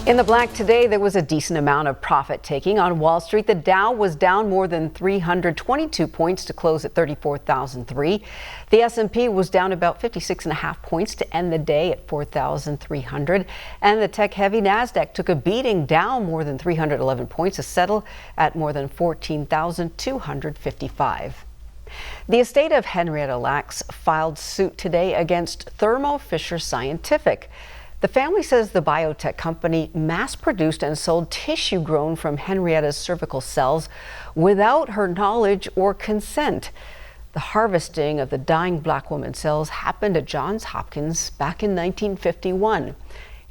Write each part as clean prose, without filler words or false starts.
In the black today, there was a decent amount of profit taking on Wall Street. The Dow was down more than 322 points to close at 34,003. The S&P was down about 56.5 points to end the day at 4,300. And the tech-heavy Nasdaq took a beating, down more than 311 points to settle at more than 14,255. The estate of Henrietta Lacks filed suit today against Thermo Fisher Scientific. The family says the biotech company mass-produced and sold tissue grown from Henrietta's cervical cells without her knowledge or consent. The harvesting of the dying black woman's cells happened at Johns Hopkins back in 1951.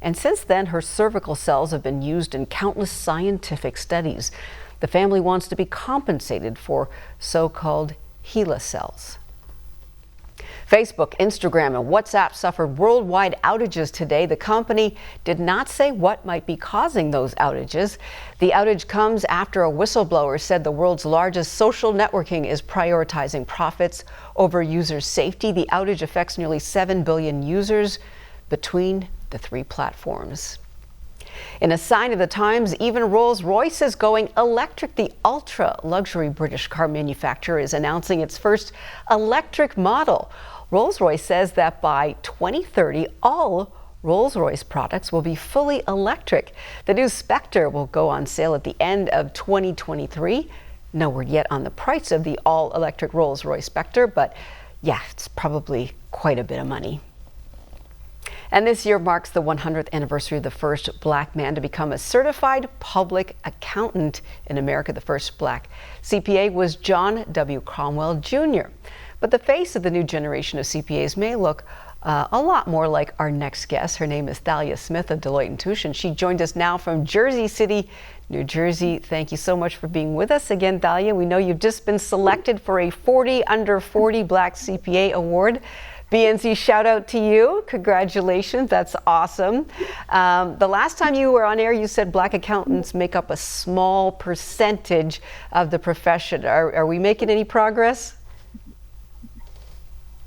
And since then, her cervical cells have been used in countless scientific studies. The family wants to be compensated for so-called HeLa cells. Facebook, Instagram, and WhatsApp suffered worldwide outages today. The company did not say what might be causing those outages. The outage comes after a whistleblower said the world's largest social networking is prioritizing profits over user safety. The outage affects nearly 7 billion users between the three platforms. In a sign of the times, even RollsRoyce is going electric. The ultra-luxury British car manufacturer is announcing its first electric model. RollsRoyce says that by 2030, all RollsRoyce products will be fully electric. The new Spectre will go on sale at the end of 2023. No word yet on the price of the all-electric Rolls-Royce Spectre, but yeah, it's probably quite a bit of money. And this year marks the 100th anniversary of the first black man to become a certified public accountant in America. The first black CPA was John W. Cromwell Jr. But the face of the new generation of CPAs may look a lot more like our next guest. Her name is Tahlia Smith of Deloitte Touche, and she joined us now from Jersey City, New Jersey. Thank you so much for being with us again, Tahlia. We know you've just been selected for a 40 under 40 Black CPA Award. BNC, shout out to you. Congratulations. That's awesome. The last time you were on air, you said black accountants make up a small percentage of the profession. Are we making any progress?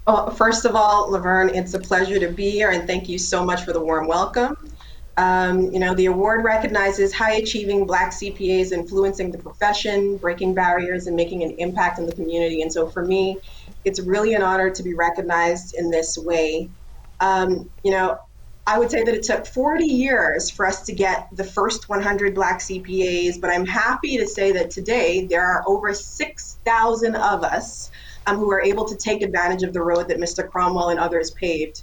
Well, first of all, Laverne, it's a pleasure to be here, and thank you so much for the warm welcome. The award recognizes high-achieving Black CPAs influencing the profession, breaking barriers, and making an impact in the community. And so for me, it's really an honor to be recognized in this way. I would say that it took 40 years for us to get the first 100 Black CPAs, but I'm happy to say that today there are over 6,000 of us who are able to take advantage of the road that Mr. Cromwell and others paved.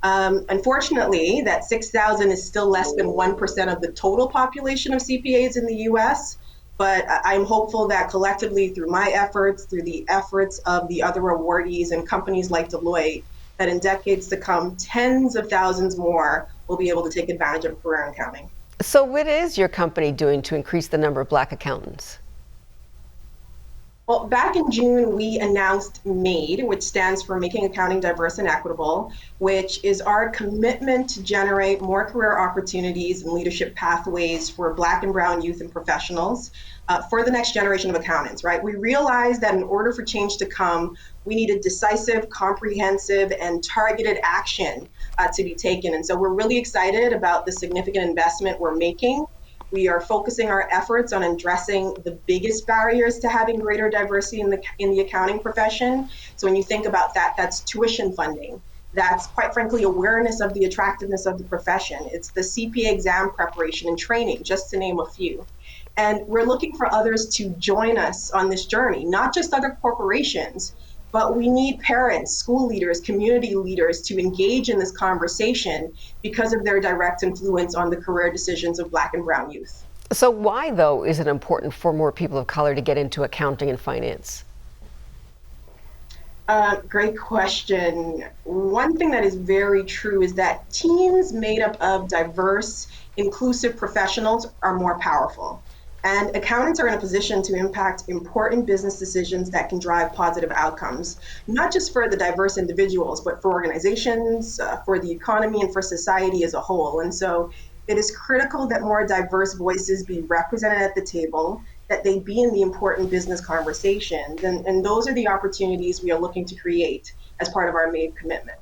Unfortunately, that 6,000 is still less than 1% of the total population of CPAs in the US, but I'm hopeful that collectively through my efforts, through the efforts of the other awardees and companies like Deloitte, that in decades to come, tens of thousands more will be able to take advantage of career in accounting. So what is your company doing to increase the number of black accountants? Well, back in June, we announced MADE, which stands for Making Accounting Diverse and Equitable, which is our commitment to generate more career opportunities and leadership pathways for Black and Brown youth and professionals for the next generation of accountants, right? We realized that in order for change to come, we needed decisive, comprehensive, and targeted action to be taken. And so we're really excited about the significant investment we're making. We are focusing our efforts on addressing the biggest barriers to having greater diversity in the accounting profession. So when you think about that, that's tuition funding. That's, quite frankly, awareness of the attractiveness of the profession. It's the CPA exam preparation and training, just to name a few. And we're looking for others to join us on this journey, not just other corporations, but we need parents, school leaders, community leaders to engage in this conversation because of their direct influence on the career decisions of Black and Brown youth. So why, though, is it important for more people of color to get into accounting and finance? Great question. One thing that is very true is that teams made up of diverse, inclusive professionals are more powerful. And accountants are in a position to impact important business decisions that can drive positive outcomes, not just for the diverse individuals, but for organizations, for the economy, and for society as a whole. And so it is critical that more diverse voices be represented at the table, that they be in the important business conversations. And those are the opportunities we are looking to create as part of our MADE commitment.